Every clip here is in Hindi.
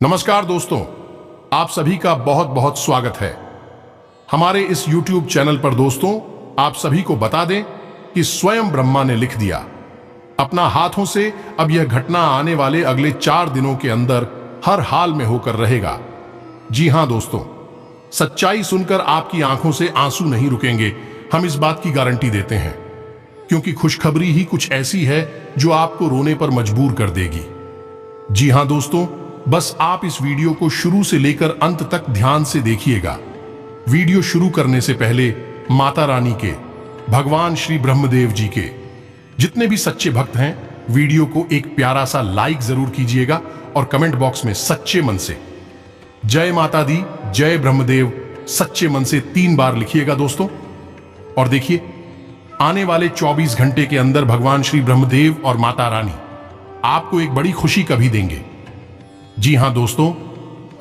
नमस्कार दोस्तों, आप सभी का बहुत बहुत स्वागत है हमारे इस YouTube चैनल पर। दोस्तों, आप सभी को बता दें कि स्वयं ब्रह्मा ने लिख दिया अपना हाथों से, अब यह घटना आने वाले अगले 4 दिनों के अंदर हर हाल में होकर रहेगा। जी हां दोस्तों, सच्चाई सुनकर आपकी आंखों से आंसू नहीं रुकेंगे, हम इस बात की गारंटी देते हैं, क्योंकि खुशखबरी ही कुछ ऐसी है जो आपको रोने पर मजबूर कर देगी। जी हां दोस्तों, बस आप इस वीडियो को शुरू से लेकर अंत तक ध्यान से देखिएगा। वीडियो शुरू करने से पहले माता रानी के, भगवान श्री ब्रह्मदेव जी के जितने भी सच्चे भक्त हैं, वीडियो को एक प्यारा सा लाइक जरूर कीजिएगा और कमेंट बॉक्स में सच्चे मन से जय माता दी, जय ब्रह्मदेव सच्चे मन से 3 बार लिखिएगा दोस्तों। और देखिए, आने वाले 24 घंटे के अंदर भगवान श्री ब्रह्मदेव और माता रानी आपको एक बड़ी खुशी कभी देंगे। जी हां दोस्तों,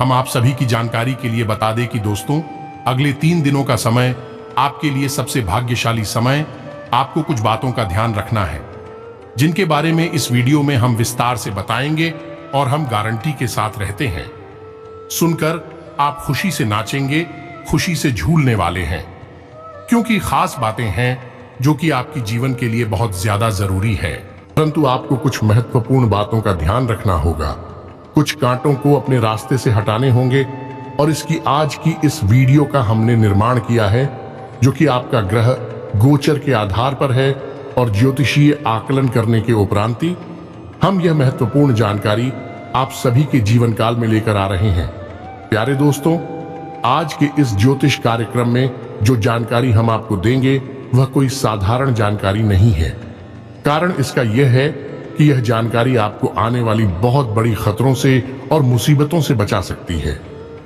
हम आप सभी की जानकारी के लिए बता दें कि दोस्तों, अगले 3 दिनों का समय आपके लिए सबसे भाग्यशाली समय। आपको कुछ बातों का ध्यान रखना है, जिनके बारे में इस वीडियो में हम विस्तार से बताएंगे और हम गारंटी के साथ रहते हैं। सुनकर आप खुशी से नाचेंगे, खुशी से झूलने वाले हैं, क्योंकि खास बातें हैं जो कि आपकी जीवन के लिए बहुत ज्यादा जरूरी है। परंतु आपको कुछ महत्वपूर्ण बातों का ध्यान रखना होगा, कुछ कांटों को अपने रास्ते से हटाने होंगे। और इसकी आज की इस वीडियो का हमने निर्माण किया है, जो कि आपका ग्रह गोचर के आधार पर है और ज्योतिषीय आकलन करने के उपरांति हम यह महत्वपूर्ण जानकारी आप सभी के जीवन काल में लेकर आ रहे हैं। प्यारे दोस्तों, आज के इस ज्योतिष कार्यक्रम में जो जानकारी हम आपको देंगे वह कोई साधारण जानकारी नहीं है। कारण इसका यह है कि यह जानकारी आपको आने वाली बहुत बड़ी खतरों से और मुसीबतों से बचा सकती है।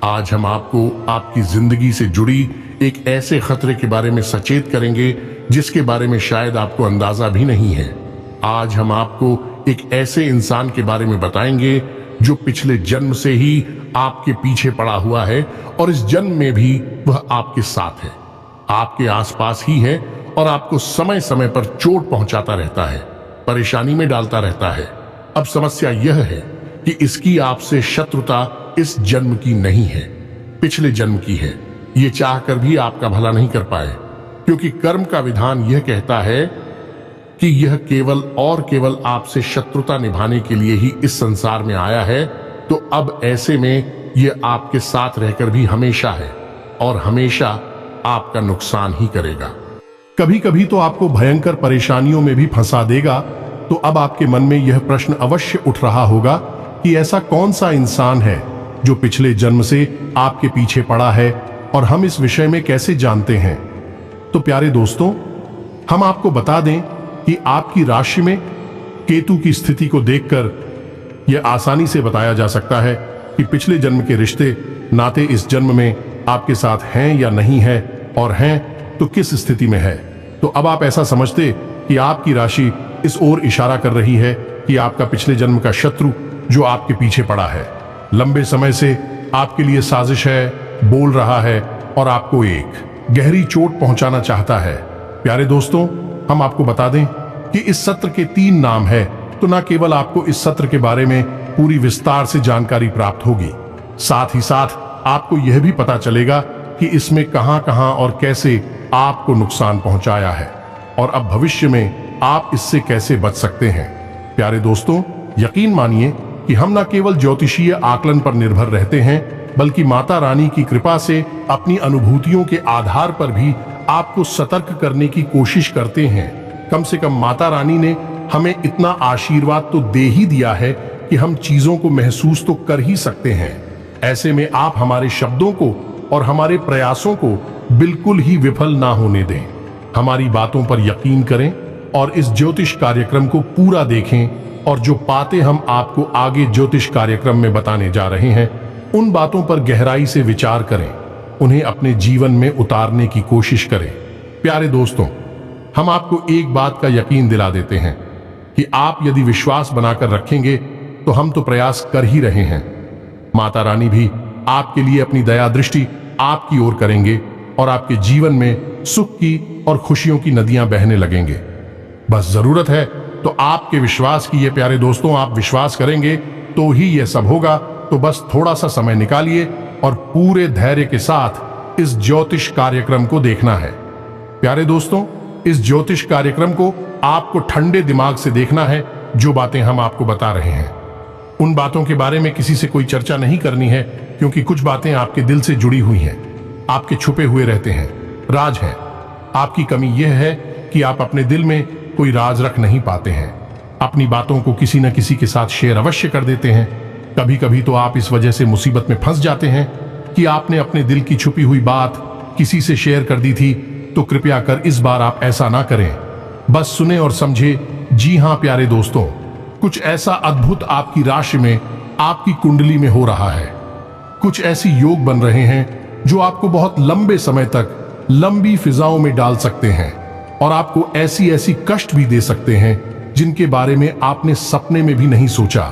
आज हम आपको आपकी जिंदगी से जुड़ी एक ऐसे खतरे के बारे में सचेत करेंगे जिसके बारे में शायद आपको अंदाजा भी नहीं है। आज हम आपको एक ऐसे इंसान के बारे में बताएंगे जो पिछले जन्म से ही आपके पीछे पड़ा हुआ है और इस जन्म में भी वह आपके साथ है, आपके आसपास ही है और आपको समय समय पर चोट पहुंचाता रहता है, परेशानी में डालता रहता है। अब समस्या यह है कि इसकी आपसे शत्रुता इस जन्म की नहीं है, पिछले जन्म की है। ये चाहकर भी आपका भला नहीं कर पाए, क्योंकि कर्म का विधान यह कहता है कि यह केवल और केवल आपसे शत्रुता निभाने के लिए ही इस संसार में आया है। तो अब ऐसे में यह आपके साथ रहकर भी हमेशा है और हमेशा आपका नुकसान ही करेगा। कभी कभी तो आपको भयंकर परेशानियों में भी फंसा देगा। तो अब आपके मन में यह प्रश्न अवश्य उठ रहा होगा कि ऐसा कौन सा इंसान है जो पिछले जन्म से आपके पीछे पड़ा है और हम इस विषय में कैसे जानते हैं। तो प्यारे दोस्तों, हम आपको बता दें कि आपकी राशि में केतु की स्थिति को देखकर यह आसानी से बताया जा सकता है कि पिछले जन्म के रिश्ते नाते इस जन्म में आपके साथ हैं या नहीं है, और हैं तो किस स्थिति में है। तो अब आप ऐसा समझते कि आपकी राशि इस ओर इशारा कर रही है कि आपका पिछले जन्म का शत्रु जो आपके पीछे पड़ा है, लंबे समय से आपके लिए साजिश है, बोल रहा है और आपको एक गहरी चोट पहुंचाना चाहता है। प्यारे दोस्तों, हम आपको बता दें कि इस सत्र के 3 नाम है। तो न केवल आपको इस सत्र के बारे में पूरी विस्तार से जानकारी प्राप्त होगी, साथ ही साथ आपको यह भी पता चलेगा कि इसमें कहां कहां और कैसे आपको नुकसान पहुंचाया है और अब भविष्य में आप इससे कैसे बच सकते हैं। प्यारे दोस्तों, यकीन मानिए कि हम न केवल ज्योतिषीय आकलन पर निर्भर रहते हैं, बल्कि माता रानी की कृपा से अपनी अनुभूतियों के आधार पर भी आपको सतर्क करने की कोशिश करते हैं। कम से कम माता रानी ने हमें इतना आशीर्वाद तो दे ही दिया है कि हम चीजों को महसूस तो कर ही सकते हैं। ऐसे में आप हमारे शब्दों को और हमारे प्रयासों को बिल्कुल ही विफल ना होने दें। हमारी बातों पर यकीन करें और इस ज्योतिष कार्यक्रम को पूरा देखें, और जो बातें हम आपको आगे ज्योतिष कार्यक्रम में बताने जा रहे हैं उन बातों पर गहराई से विचार करें, उन्हें अपने जीवन में उतारने की कोशिश करें। प्यारे दोस्तों, हम आपको एक बात का यकीन दिला देते हैं कि आप यदि विश्वास बनाकर रखेंगे तो हम तो प्रयास कर ही रहे हैं। माता रानी भी आपके लिए अपनी दया दृष्टि आपकी ओर करेंगे और आपके जीवन में सुख की और खुशियों की नदियां बहने लगेंगे। बस जरूरत है तो आपके विश्वास की। ये प्यारे दोस्तों, आप विश्वास करेंगे तो ही यह सब होगा। तो बस थोड़ा सा समय निकालिए और पूरे धैर्य के साथ इस ज्योतिष कार्यक्रम को देखना है। प्यारे दोस्तों, इस ज्योतिष कार्यक्रम को आपको ठंडे दिमाग से देखना है। जो बातें हम आपको बता रहे हैं उन बातों के बारे में किसी से कोई चर्चा नहीं करनी है, क्योंकि कुछ बातें आपके दिल से जुड़ी हुई हैं, आपके छुपे हुए रहते हैं, राज हैं। आपकी कमी यह है कि आप अपने दिल में कोई राज रख नहीं पाते हैं। अपनी बातों को किसी न किसी के साथ शेयर अवश्य कर देते हैं। कभी कभी तो आप इस वजह से मुसीबत में फंस जाते हैं कि आपने अपने दिल की छुपी हुई बात किसी से शेयर कर दी थी। तो कृपया कर इस बार आप ऐसा ना करें, बस सुने और समझे। जी हां प्यारे दोस्तों, कुछ ऐसा अद्भुत आपकी राशि में, आपकी कुंडली में हो रहा है। कुछ ऐसी योग बन रहे हैं जो आपको बहुत लंबे समय तक लंबी फिजाओं में डाल सकते हैं और आपको ऐसी ऐसी कष्ट भी दे सकते हैं जिनके बारे में आपने सपने में भी नहीं सोचा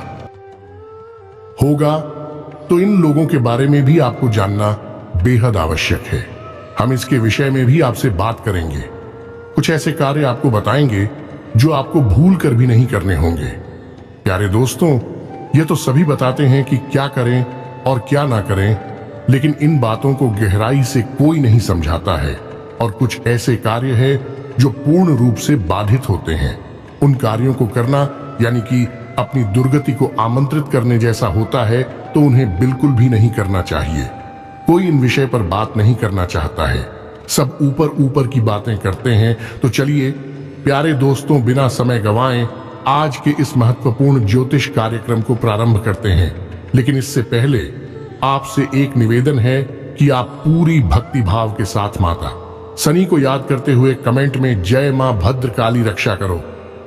होगा। तो इन लोगों के बारे में भी आपको जानना बेहद आवश्यक है। हम इसके विषय में भी आपसे बात करेंगे। कुछ ऐसे कार्य आपको बताएंगे जो आपको भूल कर भी नहीं करने होंगे। प्यारे दोस्तों, ये तो सभी बताते हैं कि क्या करें और क्या ना करें, लेकिन इन बातों को गहराई से कोई नहीं समझाता है। और कुछ ऐसे कार्य हैं जो पूर्ण रूप से बाधित होते हैं। उन कार्यों को करना यानी कि अपनी दुर्गति को आमंत्रित करने जैसा होता है, तो उन्हें बिल्कुल भी नहीं करना चाहिए। कोई इन विषय पर बात नहीं करना चाहता है, सब ऊपर ऊपर की बातें करते हैं। तो चलिए प्यारे दोस्तों, बिना समय गंवाएं आज के इस महत्वपूर्ण ज्योतिष कार्यक्रम को प्रारंभ करते हैं। लेकिन इससे पहले आपसे एक निवेदन है कि आप पूरी भक्ति भाव के साथ माता शनि को याद करते हुए कमेंट में जय मां भद्रकाली रक्षा करो,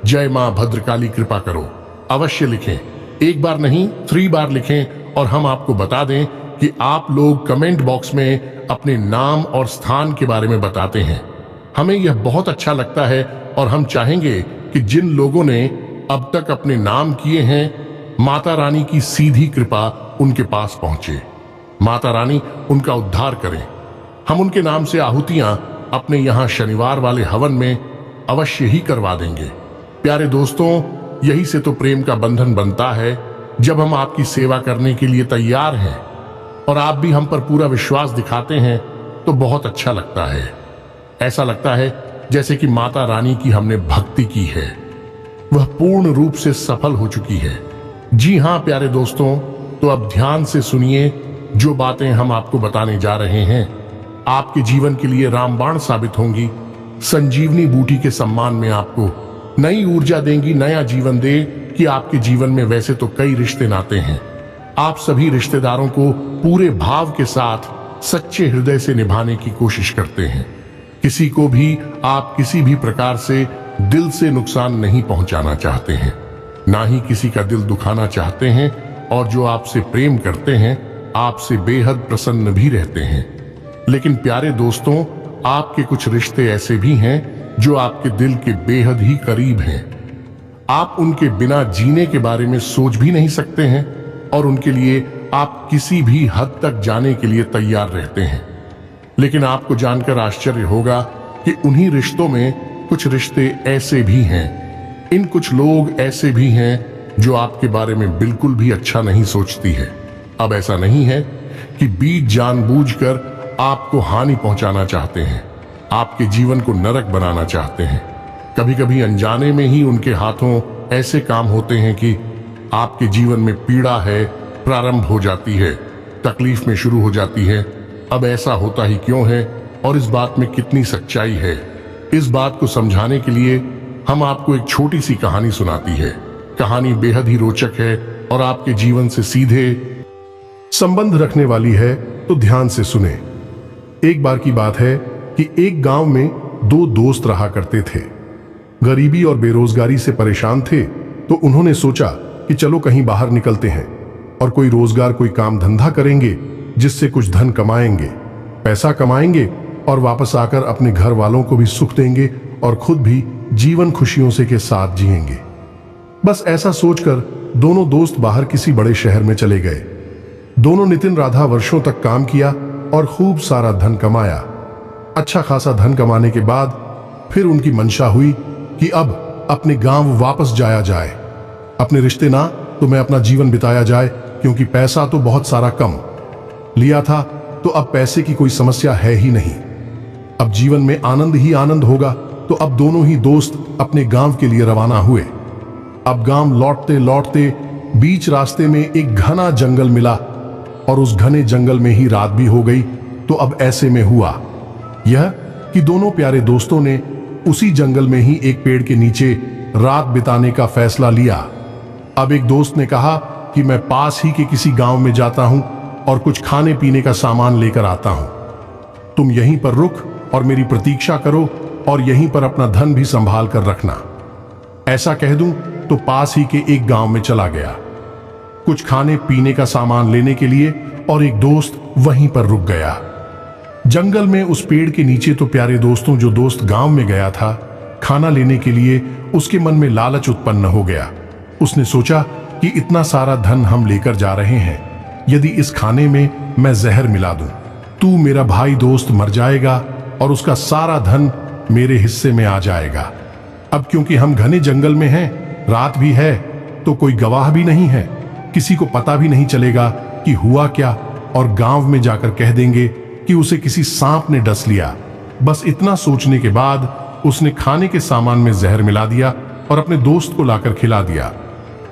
जय मां भद्रकाली कृपा करो अवश्य लिखें। एक बार नहीं 3 बार लिखें। और हम आपको बता दें कि आप लोग कमेंट बॉक्स में अपने नाम और स्थान के बारे में बताते हैं। हमें यह बहुत अच्छा लगता है और हम चाहेंगे कि जिन लोगों ने अब तक अपने नाम किए हैं, माता रानी की सीधी कृपा उनके पास पहुंचे, माता रानी उनका उद्धार करें। हम उनके नाम से आहुतियां अपने यहां शनिवार वाले हवन में अवश्य ही करवा देंगे। प्यारे दोस्तों, यही से तो प्रेम का बंधन बनता है, जब हम आपकी सेवा करने के लिए तैयार हैं और आप भी हम पर पूरा विश्वास दिखाते हैं, तो बहुत अच्छा लगता है। ऐसा लगता है जैसे कि माता रानी की हमने भक्ति की है, वह पूर्ण रूप से सफल हो चुकी है। जी हां प्यारे दोस्तों, तो अब ध्यान से सुनिए। जो बातें हम आपको बताने जा रहे हैं आपके जीवन के लिए रामबाण साबित होंगी। संजीवनी बूटी के सम्मान में आपको नई ऊर्जा देंगी, नया जीवन दे कि आपके जीवन में वैसे तो कई रिश्ते नाते हैं। आप सभी रिश्तेदारों को पूरे भाव के साथ सच्चे हृदय से निभाने की कोशिश करते हैं। किसी को भी आप किसी भी प्रकार से दिल से नुकसान नहीं पहुंचाना चाहते हैं, ना ही किसी का दिल दुखाना चाहते हैं। और जो आपसे प्रेम करते हैं आपसे बेहद प्रसन्न भी रहते हैं। लेकिन प्यारे दोस्तों, आपके कुछ रिश्ते ऐसे भी हैं जो आपके दिल के बेहद ही करीब हैं। आप उनके बिना जीने के बारे में सोच भी नहीं सकते हैं और उनके लिए आप किसी भी हद तक जाने के लिए तैयार रहते हैं। लेकिन आपको जानकर आश्चर्य होगा कि उन्हीं रिश्तों में कुछ रिश्ते ऐसे भी हैं, इन कुछ लोग ऐसे भी हैं जो आपके बारे में बिल्कुल भी अच्छा नहीं सोचती है। अब ऐसा नहीं है कि बीच जानबूझकर आपको हानि पहुंचाना चाहते हैं, आपके जीवन को नरक बनाना चाहते हैं। कभी कभी अनजाने में ही उनके हाथों ऐसे काम होते हैं कि आपके जीवन में पीड़ा है प्रारंभ हो जाती है, तकलीफ में शुरू हो जाती है। अब ऐसा होता ही क्यों है और इस बात में कितनी सच्चाई है, इस बात को समझाने के लिए हम आपको एक छोटी सी कहानी सुनाती है। कहानी बेहद ही रोचक है और आपके जीवन से सीधे संबंध रखने वाली है, तो ध्यान से सुने। एक बार की बात है कि एक गांव में 2 दोस्त रहा करते थे। गरीबी और बेरोजगारी से परेशान थे, तो उन्होंने सोचा कि चलो कहीं बाहर निकलते हैं और कोई रोजगार, कोई काम धंधा करेंगे जिससे कुछ धन कमाएंगे, पैसा कमाएंगे और वापस आकर अपने घर वालों को भी सुख देंगे और खुद भी जीवन खुशियों से के साथ जिएंगे। बस ऐसा सोचकर दोनों दोस्त बाहर किसी बड़े शहर में चले गए। दोनों नितिन राधा वर्षों तक काम किया और खूब सारा धन कमाया। अच्छा खासा धन कमाने के बाद फिर उनकी मंशा हुई कि अब अपने गांव वापस जाया जाए, अपने रिश्ते ना तो मैं अपना जीवन बिताया जाए क्योंकि पैसा तो बहुत सारा कम लिया था, तो अब पैसे की कोई समस्या है ही नहीं। अब जीवन में आनंद ही आनंद होगा। तो अब दोनों ही दोस्त अपने गांव के लिए रवाना हुए। अब गांव लौटते लौटते बीच रास्ते में एक घना जंगल मिला और उस घने जंगल में ही रात भी हो गई। तो अब ऐसे में हुआ यह कि दोनों प्यारे दोस्तों ने उसी जंगल में ही एक पेड़ के नीचे रात बिताने का फैसला लिया। अब एक दोस्त ने कहा कि मैं पास ही के किसी गांव में जाता हूं और कुछ खाने पीने का सामान लेकर आता हूं। तुम यहीं पर रुक और मेरी प्रतीक्षा करो और यहीं पर अपना धन भी संभाल कर रखना। ऐसा कह दूं तो पास ही के एक गांव में चला गया कुछ खाने पीने का सामान लेने के लिए, और एक दोस्त वहीं पर रुक गया। जंगल में उस पेड़ के नीचे तो प्यारे दोस्तों, जो दोस्त गांव में गया था खाना लेने के लिए, उसके मन में लालच उत्पन्न हो गया। उसने सोचा कि इतना सारा धन हम लेकर जा रहे हैं, यदि इस खाने में मैं जहर मिला दूं, तू मेरा भाई दोस्त मर जाएगा और उसका सारा धन मेरे हिस्से में आ जाएगा। अब क्योंकि हम घने जंगल में हैं, रात भी है, तो कोई गवाह भी नहीं है, किसी को पता भी नहीं चलेगा कि हुआ क्या, और गांव में जाकर कह देंगे कि उसे किसी सांप ने डस लिया। बस इतना सोचने के बाद उसने खाने के सामान में जहर मिला दिया और अपने दोस्त को लाकर खिला दिया।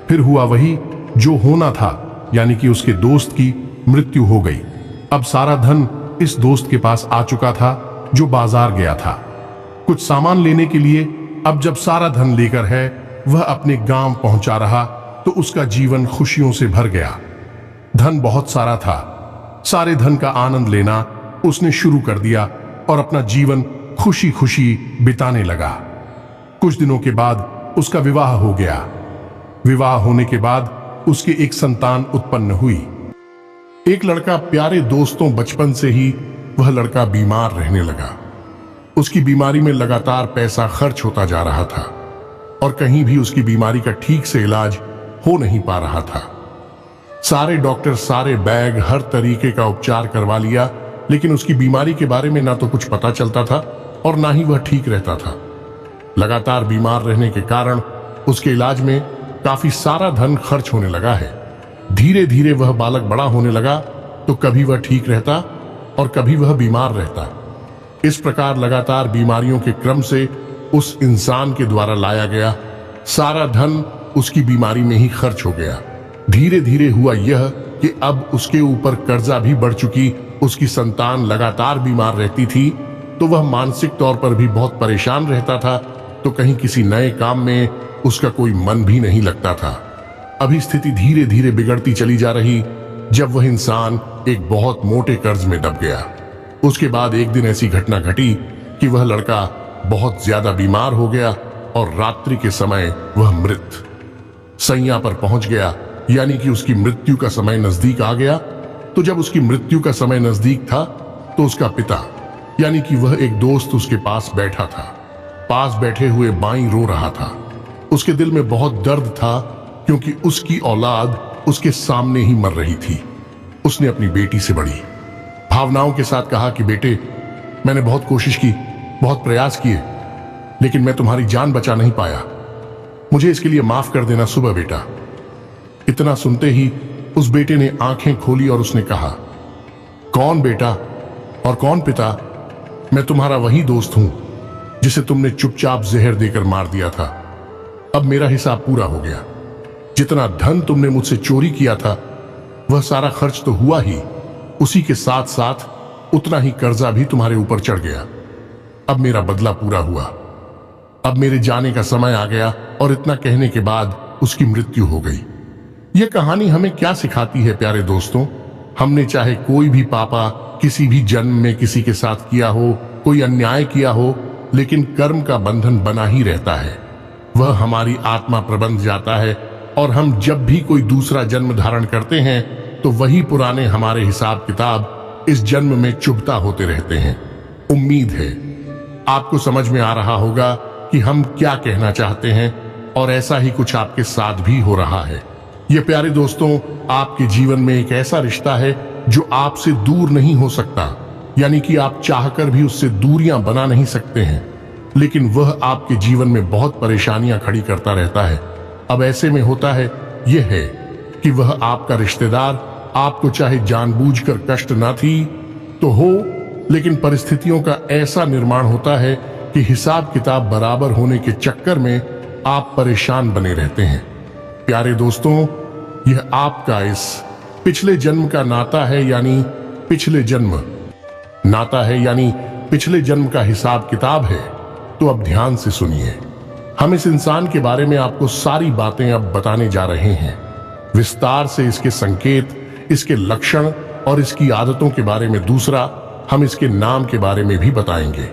फिर हुआ वही जो होना था, यानी कि उसके दोस्त की मृत्यु हो गई। अब सारा धन इस दोस्त के पास आ चुका था जो बाजार गया था कुछ सामान लेने के लिए। अब जब सारा धन लेकर है वह अपने गांव पहुंचा रहा, तो उसका जीवन खुशियों से भर गया। धन बहुत सारा था, सारे धन का आनंद लेना उसने शुरू कर दिया और अपना जीवन खुशी खुशी बिताने लगा। कुछ दिनों के बाद उसका विवाह हो गया। विवाह होने के बाद उसके एक संतान उत्पन्न हुई। एक लड़का। प्यारे दोस्तों, बचपन से ही वह लड़का बीमार रहने लगा। उसकी बीमारी में लगातार पैसा खर्च होता जा रहा था और कहीं भी उसकी बीमारी का ठीक से इलाज हो नहीं पा रहा था। सारे डॉक्टर, सारे बैग, हर तरीके का उपचार करवा लिया, लेकिन उसकी बीमारी के बारे में ना तो कुछ पता चलता था और ना ही वह ठीक रहता था। लगातार बीमार रहने के कारण उसके इलाज में काफी सारा धन खर्च होने लगा है। धीरे धीरे वह बालक बड़ा होने लगा, तो कभी वह ठीक रहता और कभी वह बीमार रहता। इस प्रकार लगातार बीमारियों के क्रम से उस इंसान के द्वारा लाया गया सारा धन उसकी बीमारी में ही खर्च हो गया। धीरे धीरे हुआ यह कि अब उसके ऊपर कर्जा भी बढ़ चुकी। उसकी संतान लगातार बीमार रहती थी, तो वह मानसिक तौर पर भी बहुत परेशान रहता था, तो कहीं किसी नए काम में उसका कोई मन भी नहीं लगता था। अभी स्थिति धीरे धीरे बिगड़ती चली जा रही, जब वह इंसान एक बहुत मोटे कर्ज में दब गया। उसके बाद एक दिन ऐसी घटना घटी कि वह लड़का बहुत ज्यादा बीमार हो गया और रात्रि के समय वह मृत सैया पर पहुंच गया, यानी कि उसकी मृत्यु का समय नजदीक आ गया। तो जब उसकी मृत्यु का समय नजदीक था, तो उसका पिता यानी कि वह एक दोस्त उसके पास बैठा था। पास बैठे हुए बाईं रो रहा था। उसके दिल में बहुत दर्द था, क्योंकि उसकी औलाद उसके सामने ही मर रही थी। उसने अपनी बेटी से बड़ी भावनाओं के साथ कहा कि बेटे, मैंने बहुत कोशिश की, बहुत प्रयास किए, लेकिन मैं तुम्हारी जान बचा नहीं पाया। मुझे इसके लिए माफ कर देना सुबह बेटा। इतना सुनते ही उस बेटे ने आंखें खोली और उसने कहा, कौन बेटा और कौन पिता? मैं तुम्हारा वही दोस्त हूं जिसे तुमने चुपचाप जहर देकर मार दिया था। अब मेरा हिसाब पूरा हो गया। जितना धन तुमने मुझसे चोरी किया था वह सारा खर्च तो हुआ ही, उसी के साथ साथ उतना ही कर्जा भी तुम्हारे ऊपर चढ़ गया। अब मेरा बदला पूरा हुआ। अब मेरे जाने का समय आ गया। और इतना कहने के बाद उसकी मृत्यु हो गई। यह कहानी हमें क्या सिखाती है प्यारे दोस्तों? हमने चाहे कोई भी पापा किसी भी जन्म में किसी के साथ किया हो, कोई अन्याय किया हो, लेकिन कर्म का बंधन बना ही रहता है। वह हमारी आत्मा पर बंध जाता है और हम जब भी कोई दूसरा जन्म धारण करते हैं तो वही पुराने हमारे हिसाब किताब इस जन्म में चुभता होते रहते हैं। उम्मीद है आपको समझ में आ रहा होगा कि हम क्या कहना चाहते हैं, और ऐसा ही कुछ आपके साथ भी हो रहा है। यह प्यारे दोस्तों, आपके जीवन में एक ऐसा रिश्ता है जो आपसे दूर नहीं हो सकता, यानी कि आप चाहकर भी उससे दूरियां बना नहीं सकते हैं, लेकिन वह आपके जीवन में बहुत परेशानियां खड़ी करता रहता है। अब ऐसे में होता है यह है कि वह आपका रिश्तेदार आपको चाहे जानबूझकर कष्ट ना थी तो हो, लेकिन परिस्थितियों का ऐसा निर्माण होता है कि हिसाब किताब बराबर होने के चक्कर में आप परेशान बने रहते हैं। प्यारे दोस्तों, यह आपका इस पिछले जन्म का नाता है, यानी पिछले जन्म का हिसाब किताब है। तो अब ध्यान से सुनिए, हम इस इंसान के बारे में आपको सारी बातें अब बताने जा रहे हैं, विस्तार से इसके संकेत, इसके लक्षण और इसकी आदतों के बारे में। दूसरा, हम इसके नाम के बारे में भी बताएंगे।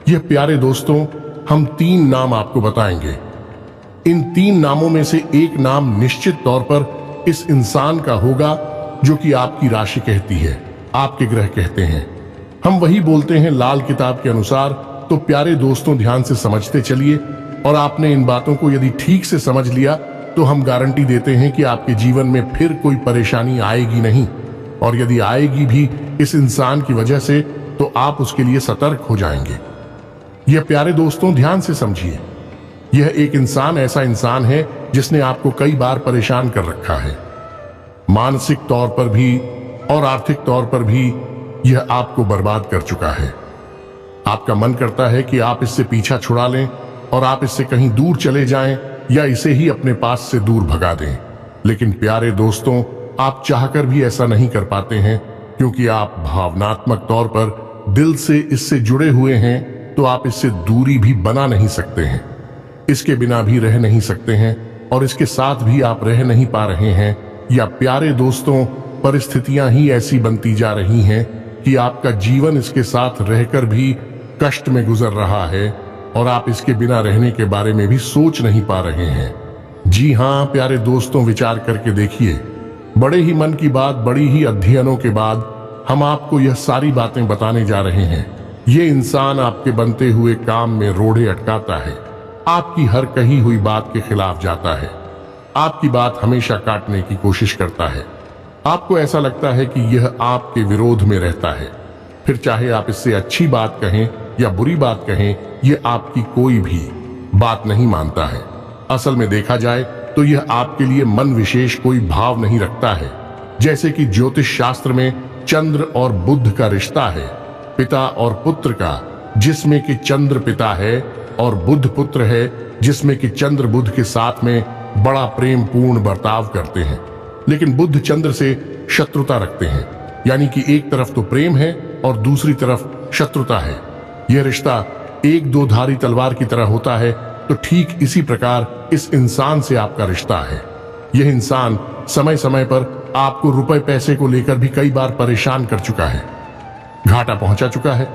यह प्यारे दोस्तों, हम 3 नाम आपको बताएंगे। इन 3 नामों में से एक नाम निश्चित तौर पर इस इंसान का होगा जो कि आपकी राशि कहती है, आपके ग्रह कहते हैं। हम वही बोलते हैं लाल किताब के अनुसार। तो प्यारे दोस्तों, ध्यान से समझते चलिए, और आपने इन बातों को यदि ठीक से समझ लिया तो हम गारंटी देते हैं कि आपके जीवन में फिर कोई परेशानी आएगी नहीं, और यदि आएगी भी इस इंसान की वजह से तो आप उसके लिए सतर्क हो जाएंगे। यह प्यारे दोस्तों, ध्यान से समझिए, यह एक इंसान ऐसा इंसान है जिसने आपको कई बार परेशान कर रखा है, मानसिक तौर पर भी और आर्थिक तौर पर भी। यह आपको बर्बाद कर चुका है। आपका मन करता है कि आप इससे पीछा छुड़ा लें और आप इससे कहीं दूर चले जाएं या इसे ही अपने पास से दूर भगा दें, लेकिन प्यारे दोस्तों, आप चाहकर भी ऐसा नहीं कर पाते हैं, क्योंकि आप भावनात्मक तौर पर दिल से इससे जुड़े हुए हैं। तो आप इससे दूरी भी बना नहीं सकते हैं, इसके बिना भी रह नहीं सकते हैं, और इसके साथ भी आप रह नहीं पा रहे हैं। या प्यारे दोस्तों, परिस्थितियां ही ऐसी बनती जा रही हैं कि आपका जीवन इसके साथ रहकर भी कष्ट में गुजर रहा है, और आप इसके बिना रहने के बारे में भी सोच नहीं पा रहे हैं। जी हां प्यारे दोस्तों, विचार करके देखिए। बड़े ही मन की बात, बड़ी ही अध्ययनों के बाद हम आपको यह सारी बातें बताने जा रहे हैं। ये इंसान आपके बनते हुए काम में रोड़े अटकाता है, आपकी हर कही हुई बात के खिलाफ जाता है, आपकी बात हमेशा काटने की कोशिश करता है। आपको ऐसा लगता है कि यह आपके विरोध में रहता है, फिर चाहे आप इससे अच्छी बात कहें या बुरी बात कहें, यह आपकी कोई भी बात नहीं मानता है। असल में देखा जाए तो यह आपके लिए मन विशेष कोई भाव नहीं रखता है। जैसे कि ज्योतिष शास्त्र में चंद्र और बुध का रिश्ता है, पिता और पुत्र का, जिसमें कि चंद्र पिता है और बुध पुत्र है, जिसमें कि चंद्र बुध के साथ में बड़ा प्रेम पूर्ण बर्ताव करते हैं। लेकिन बुध चंद्र से शत्रुता रखते हैं, यानी कि एक तरफ तो प्रेम है और दूसरी तरफ शत्रुता है। यह रिश्ता एक दो धारी तलवार की तरह होता है। तो ठीक इसी प्रकार इस इंसान से आपका रिश्ता है। यह इंसान समय समय पर आपको रुपए पैसे को लेकर भी कई बार परेशान कर चुका है, घाटा पहुंचा चुका है,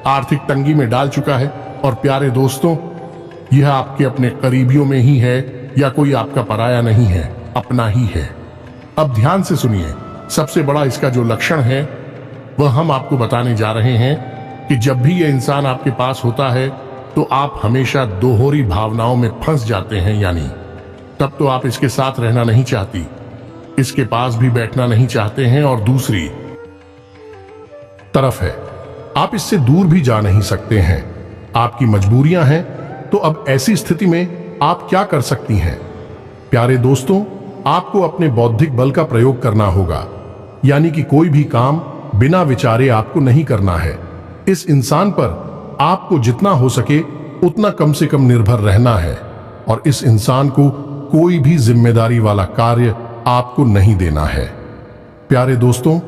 आर्थिक तंगी में डाल चुका है। और प्यारे दोस्तों, यह आपके अपने करीबियों में ही है या कोई आपका पराया नहीं है, अपना ही है। अब ध्यान से सुनिए, सबसे बड़ा इसका जो लक्षण है वह हम आपको बताने जा रहे हैं कि जब भी यह इंसान आपके पास होता है तो आप हमेशा दोहरी भावनाओं में फंस जाते हैं। यानी तब तो आप इसके साथ रहना नहीं चाहती, इसके पास भी बैठना नहीं चाहते हैं, और दूसरी तरफ है आप इससे दूर भी जा नहीं सकते हैं, आपकी मजबूरियां हैं। तो अब ऐसी स्थिति में आप क्या कर सकती हैं? प्यारे दोस्तों, आपको अपने बौद्धिक बल का प्रयोग करना होगा, यानी कि कोई भी काम बिना विचारे आपको नहीं करना है। इस इंसान पर आपको जितना हो सके उतना कम से कम निर्भर रहना है, और इस इंसान को कोई भी जिम्मेदारी वाला कार्य आपको नहीं देना है। प्यारे दोस्तों,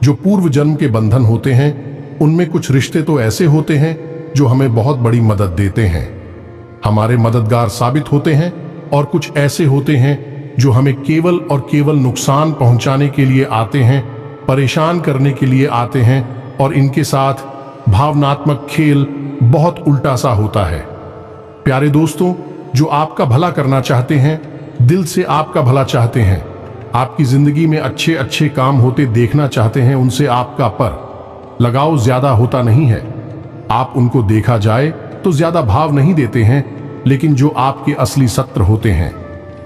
जो पूर्व जन्म के बंधन होते हैं उनमें कुछ रिश्ते तो ऐसे होते हैं जो हमें बहुत बड़ी मदद देते हैं, हमारे मददगार साबित होते हैं, और कुछ ऐसे होते हैं जो हमें केवल और केवल नुकसान पहुंचाने के लिए आते हैं, परेशान करने के लिए आते हैं, और इनके साथ भावनात्मक खेल बहुत उल्टा सा होता है। प्यारे दोस्तों, जो आपका भला करना चाहते हैं, दिल से आपका भला चाहते हैं, आपकी जिंदगी में अच्छे अच्छे काम होते देखना चाहते हैं, उनसे आपका पर लगाव ज्यादा होता नहीं है। आप उनको देखा जाए तो ज्यादा भाव नहीं देते हैं, लेकिन जो आपके असली शत्रु होते हैं,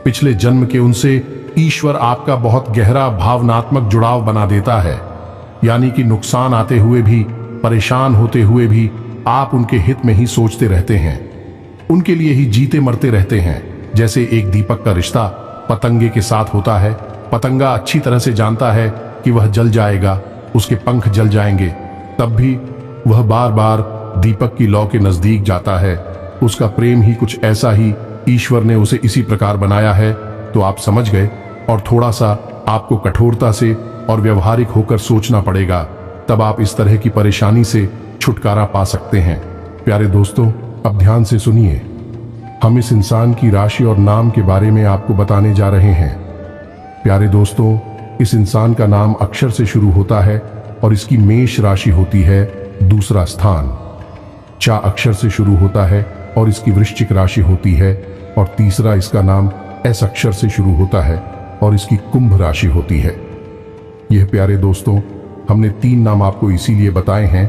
पिछले जन्म के, उनसे ईश्वर आपका बहुत गहरा भावनात्मक जुड़ाव बना देता है। यानी कि नुकसान आते हुए भी, परेशान होते हुए भी आप उनके हित में ही सोचते रहते हैं, उनके लिए ही जीते मरते रहते हैं। जैसे एक दीपक का रिश्ता पतंगे के साथ होता है, पतंगा अच्छी तरह से जानता है कि वह जल जाएगा, उसके पंख जल जाएंगे, तब भी वह बार बार दीपक की लौ के नजदीक जाता है। उसका प्रेम ही कुछ ऐसा ही ईश्वर ने उसे इसी प्रकार बनाया है। तो आप समझ गए, और थोड़ा सा आपको कठोरता से और व्यवहारिक होकर सोचना पड़ेगा, तब आप इस तरह की परेशानी से छुटकारा पा सकते हैं। प्यारे दोस्तों, अब ध्यान से सुनिए। हम इस इंसान की राशि और नाम के बारे में आपको बताने जा रहे हैं। प्यारे दोस्तों, इस इंसान का नाम अक्षर से शुरू होता है और इसकी मेष राशि होती है दूसरा स्थान। चा अक्षर से शुरू होता है और इसकी वृश्चिक राशि होती है, और तीसरा इसका नाम एस अक्षर से शुरू होता है और इसकी कुंभ राशि होती है। यह प्यारे दोस्तों, हमने 3 नाम आपको इसीलिए बताए हैं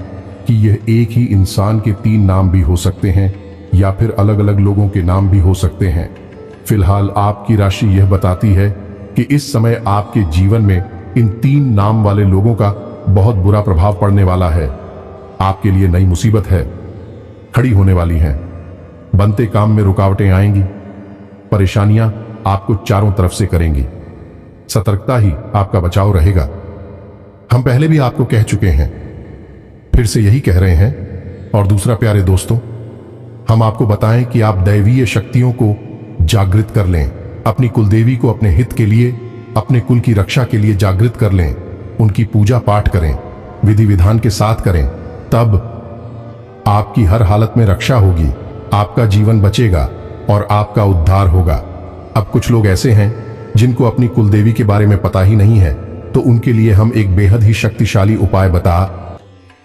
कि यह एक ही इंसान के 3 नाम भी हो सकते हैं या फिर अलग अलग लोगों के नाम भी हो सकते हैं। फिलहाल आपकी राशि यह बताती है कि इस समय आपके जीवन में इन 3 नाम वाले लोगों का बहुत बुरा प्रभाव पड़ने वाला है। आपके लिए नई मुसीबत है, खड़ी होने वाली है। बनते काम में रुकावटें आएंगी, परेशानियां आपको चारों तरफ से करेंगी। सतर्कता ही आपका बचाव रहेगा। हम पहले भी आपको कह चुके हैं, फिर से यही कह रहे हैं। और दूसरा प्यारे दोस्तों, हम आपको बताएं कि आप दैवीय शक्तियों को जागृत कर लें, अपनी कुलदेवी को अपने हित के लिए, अपने कुल की रक्षा के लिए जागृत कर लें, उनकी पूजा पाठ करें, विधि विधान के साथ करें, तब आपकी हर हालत में रक्षा होगी, आपका जीवन बचेगा और आपका उद्धार होगा। अब कुछ लोग ऐसे हैं जिनको अपनी कुलदेवी के बारे में पता ही नहीं है, तो उनके लिए हम एक बेहद ही शक्तिशाली उपाय बता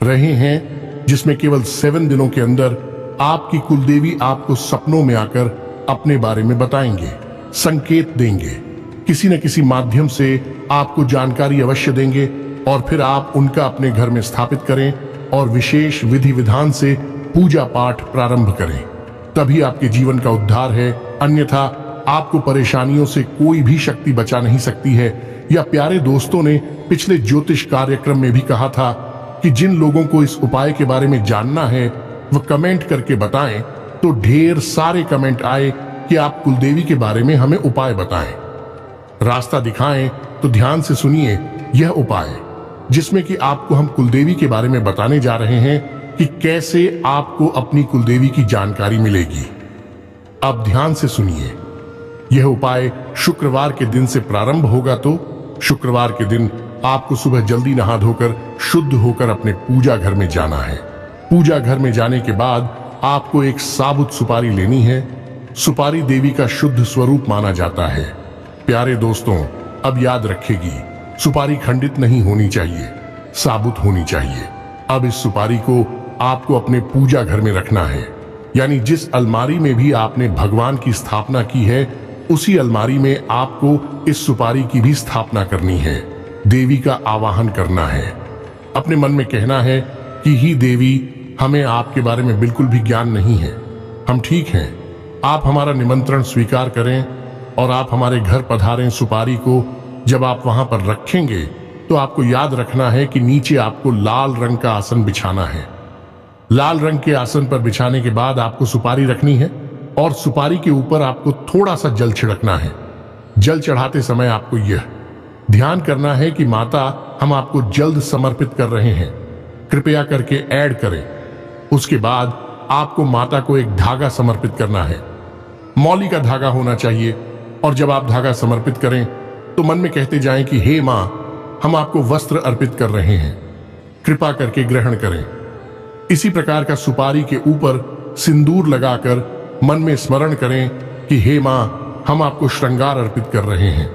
रहे हैं, जिसमें केवल 7 दिनों के अंदर आपकी कुलदेवी आपको सपनों में आकर अपने बारे में बताएंगे, संकेत देंगे, किसी न किसी माध्यम से आपको जानकारी अवश्य देंगे, और फिर आप उनका अपने घर में स्थापित करें और विशेष विधि विधान से पूजा पाठ प्रारंभ करें। तभी आपके जीवन का उद्धार है, अन्यथा आपको परेशानियों से कोई भी शक्ति बचा नहीं सकती है। या प्यारे दोस्तों ने पिछले ज्योतिष कार्यक्रम में भी कहा था कि जिन लोगों को इस उपाय के बारे में जानना है वह कमेंट करके बताएं। तो ढेर सारे कमेंट आए कि आप कुलदेवी के बारे में हमें उपाय बताएं, रास्ता दिखाएं। तो ध्यान से सुनिए यह उपाय, जिसमें कि आपको हम कुलदेवी के बारे में बताने जा रहे हैं कि कैसे आपको अपनी कुलदेवी की जानकारी मिलेगी। अब ध्यान से सुनिए, यह उपाय शुक्रवार के दिन से प्रारंभ होगा। तो शुक्रवार के दिन आपको सुबह जल्दी नहा धोकर शुद्ध होकर अपने पूजा घर में जाना है। पूजा घर में जाने के बाद आपको एक साबुत सुपारी लेनी है। सुपारी देवी का शुद्ध स्वरूप माना जाता है। प्यारे दोस्तों, अब याद रखेगी, सुपारी खंडित नहीं होनी चाहिए, साबुत होनी चाहिए। अब इस सुपारी को आपको अपने पूजा घर में रखना है, यानी जिस अलमारी में भी आपने भगवान की स्थापना की है उसी अलमारी में आपको इस सुपारी की भी स्थापना करनी है। देवी का आवाहन करना है, अपने मन में कहना है कि ही देवी, हमें आपके बारे में बिल्कुल भी ज्ञान नहीं है, हम ठीक हैं, आप हमारा निमंत्रण स्वीकार करें और आप हमारे घर पधारें। सुपारी को जब आप वहां पर रखेंगे तो आपको याद रखना है कि नीचे आपको लाल रंग का आसन बिछाना है। लाल रंग के आसन पर बिछाने के बाद आपको सुपारी रखनी है और सुपारी के ऊपर आपको थोड़ा सा जल छिड़कना है। जल चढ़ाते समय आपको यह ध्यान करना है कि माता, हम आपको जल्द समर्पित कर रहे हैं, कृपया करके ऐड करें। उसके बाद आपको माता को एक धागा समर्पित करना है, मौली का धागा होना चाहिए। और जब आप धागा समर्पित करें तो मन में कहते जाएं कि हे मां, हम आपको वस्त्र अर्पित कर रहे हैं, कृपा करके ग्रहण करें। इसी प्रकार का सुपारी के ऊपर सिंदूर लगाकर मन में स्मरण करें कि हे मां, हम आपको श्रृंगार अर्पित कर रहे हैं,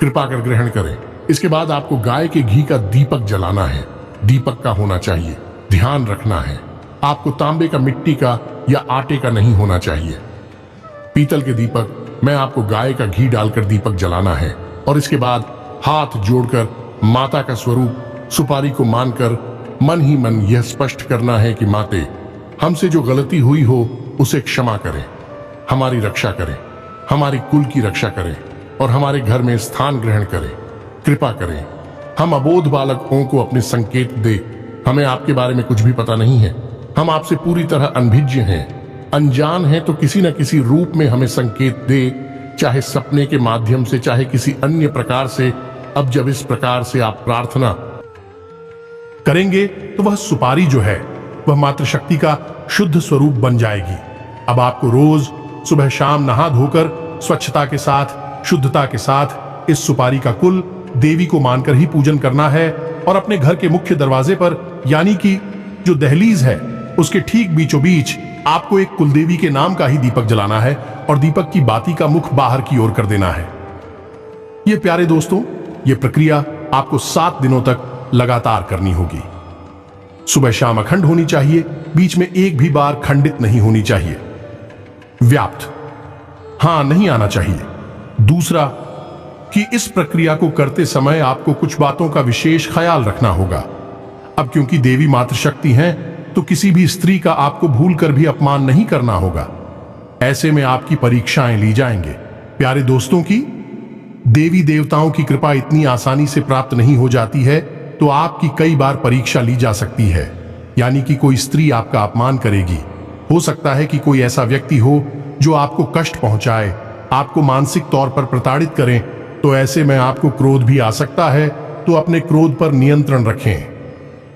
कृपा कर ग्रहण करें। इसके बाद आपको गाय के घी का दीपक जलाना है, दीपक का होना चाहिए। ध्यान रखना है, आपको तांबे का, मिट्टी का या आटे का नहीं होना चाहिए, पीतल के दीपक में आपको गाय का घी डालकर दीपक जलाना है। और इसके बाद हाथ जोड़कर माता का स्वरूप सुपारी को मानकर मन ही मन यह स्पष्ट करना है कि माते, हमसे जो गलती हुई हो उसे क्षमा करें, हमारी रक्षा करें, हमारी कुल की रक्षा करें और हमारे घर में स्थान ग्रहण करें, कृपा करें। हम अबोध बालकों को अपने संकेत दे, हमें आपके बारे में कुछ भी पता नहीं है, हम आपसे पूरी तरह अनभिज्ञ हैं, अनजान हैं, तो किसी न किसी रूप में हमें संकेत दे चाहे सपने के माध्यम से, चाहे किसी अन्य प्रकार से, अब जब इस प्रकार से आप प्रार्थना करेंगे तो वह सुपारी जो है वह मातृशक्ति का शुद्ध स्वरूप बन जाएगी। अब आपको रोज सुबह शाम नहा धोकर स्वच्छता के साथ, शुद्धता के साथ इस सुपारी का कुल देवी को मानकर ही पूजन करना है और अपने घर के मुख्य दरवाजे पर, यानी कि जो दहलीज है उसके ठीक बीचों बीच आपको एक कुलदेवी के नाम का ही दीपक जलाना है और दीपक की बाती का मुख बाहर की ओर कर देना है। ये प्यारे दोस्तों, ये प्रक्रिया आपको 7 दिनों तक लगातार करनी होगी। सुबह शाम अखंड होनी चाहिए, बीच में एक भी बार खंडित नहीं होनी चाहिए। व्याप्त हां नहीं आना चाहिए। दूसरा कि इस प्रक्रिया को करते समय आपको कुछ बातों का विशेष ख्याल रखना होगा। अब क्योंकि देवी मातृशक्ति हैं तो किसी भी स्त्री का आपको भूलकर भी अपमान नहीं करना होगा। ऐसे में आपकी परीक्षाएं ली जाएंगे। प्यारे दोस्तों, की देवी देवताओं की कृपा इतनी आसानी से प्राप्त नहीं हो जाती है, तो आपकी कई बार परीक्षा ली जा सकती है। यानी कि कोई स्त्री आपका अपमान करेगी। हो सकता है कि कोई ऐसा व्यक्ति हो जो आपको कष्ट पहुंचाए, आपको मानसिक तौर पर प्रताड़ित करें। तो ऐसे में आपको क्रोध भी आ सकता है, तो अपने क्रोध पर नियंत्रण रखें।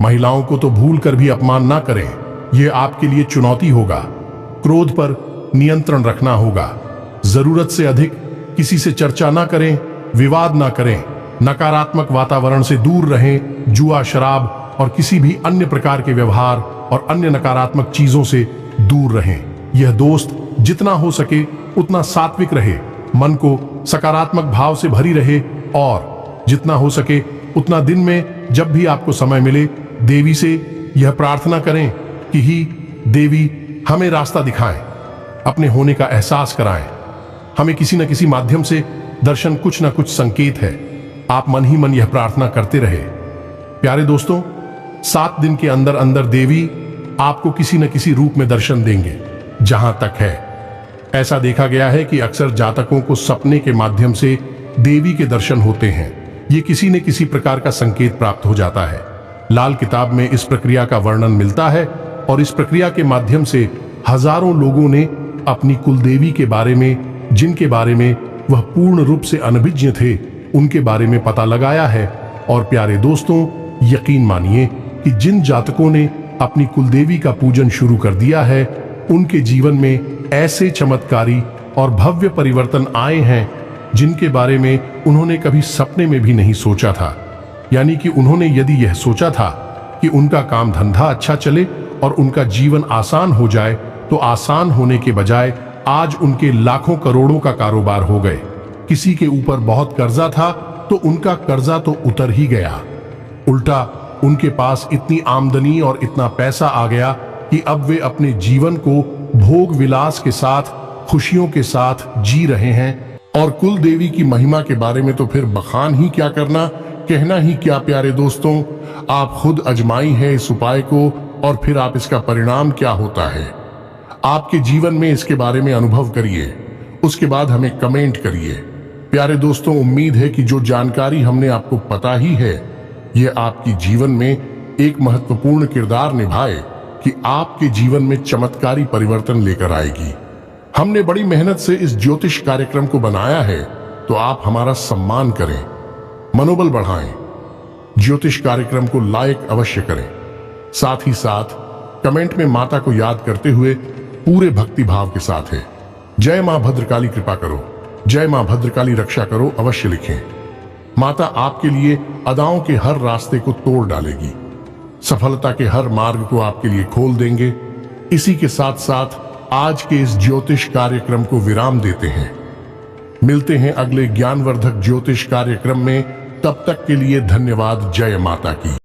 महिलाओं को तो भूल कर भी अपमान ना करें, यह आपके लिए चुनौती होगा। क्रोध पर नियंत्रण रखना होगा। जरूरत से अधिक किसी से चर्चा ना करें, विवाद ना करें, नकारात्मक वातावरण से दूर रहें, जुआ, शराब और किसी भी अन्य प्रकार के व्यवहार और अन्य नकारात्मक चीजों से दूर रहें। यह दोस्त जितना हो सके उतना सात्विक रहे, मन को सकारात्मक भाव से भरी रहे और जितना हो सके उतना दिन में जब भी आपको समय मिले देवी से यह प्रार्थना करें कि ही देवी हमें रास्ता दिखाएं, अपने होने का एहसास कराएं। हमें किसी न किसी माध्यम से दर्शन, कुछ न कुछ संकेत है। आप मन ही मन यह प्रार्थना करते रहे। प्यारे दोस्तों, 7 दिन के अंदर अंदर देवी आपको किसी न किसी रूप में दर्शन देंगे। जहां तक है, ऐसा देखा गया है कि अक्सर जातकों को सपने के माध्यम से देवी के दर्शन होते हैं। ये किसी न किसी प्रकार का संकेत प्राप्त हो जाता है। लाल किताब में इस प्रक्रिया का वर्णन मिलता है और इस प्रक्रिया के माध्यम से हजारों लोगों ने अपनी कुलदेवी के बारे में, जिनके बारे में वह पूर्ण रूप से अनभिज्ञ थे, उनके बारे में पता लगाया है। और प्यारे दोस्तों, यकीन मानिए कि जिन जातकों ने अपनी कुलदेवी का पूजन शुरू कर दिया है, उनके जीवन में ऐसे चमत्कारी और भव्य परिवर्तन आए हैं जिनके बारे में उन्होंने कभी सपने में भी नहीं सोचा था। यानी कि उन्होंने यदि यह सोचा था कि उनका काम धंधा अच्छा चले और उनका जीवन आसान हो जाए, तो आसान होने के बजाय आज उनके लाखों करोड़ों का कारोबार हो गए। किसी के ऊपर बहुत कर्जा था तो उनका कर्जा तो उतर ही गया, उल्टा उनके पास इतनी आमदनी और इतना पैसा आ गया कि अब वे अपने जीवन को भोग विलास के साथ, खुशियों के साथ जी रहे हैं। और कुल देवी की महिमा के बारे में तो फिर बखान ही क्या करना, कहना ही क्या। प्यारे दोस्तों, आप खुद अजमाई है इस उपाय को और फिर आप इसका परिणाम क्या होता है आपके जीवन में, इसके बारे में अनुभव करिए। उसके बाद हमें कमेंट करिए। प्यारे दोस्तों, उम्मीद है कि जो जानकारी हमने आपको पता ही है, यह आपकी जीवन में एक महत्वपूर्ण किरदार निभाए कि आपके जीवन में चमत्कारी परिवर्तन लेकर आएगी। हमने बड़ी मेहनत से इस ज्योतिष कार्यक्रम को बनाया है, तो आप हमारा सम्मान करें, मनोबल बढ़ाएं, ज्योतिष कार्यक्रम को लाइक अवश्य करें। साथ ही साथ कमेंट में माता को याद करते हुए पूरे भक्ति भाव के साथ है, जय मां भद्रकाली कृपा करो, जय मां भद्रकाली रक्षा करो अवश्य लिखें। माता आपके लिए अदाओं के हर रास्ते को तोड़ डालेगी, सफलता के हर मार्ग को आपके लिए खोल देंगे। इसी के साथ साथ आज के इस ज्योतिष कार्यक्रम को विराम देते हैं। मिलते हैं अगले ज्ञानवर्धक ज्योतिष कार्यक्रम में। तब तक के लिए धन्यवाद। जय माता की।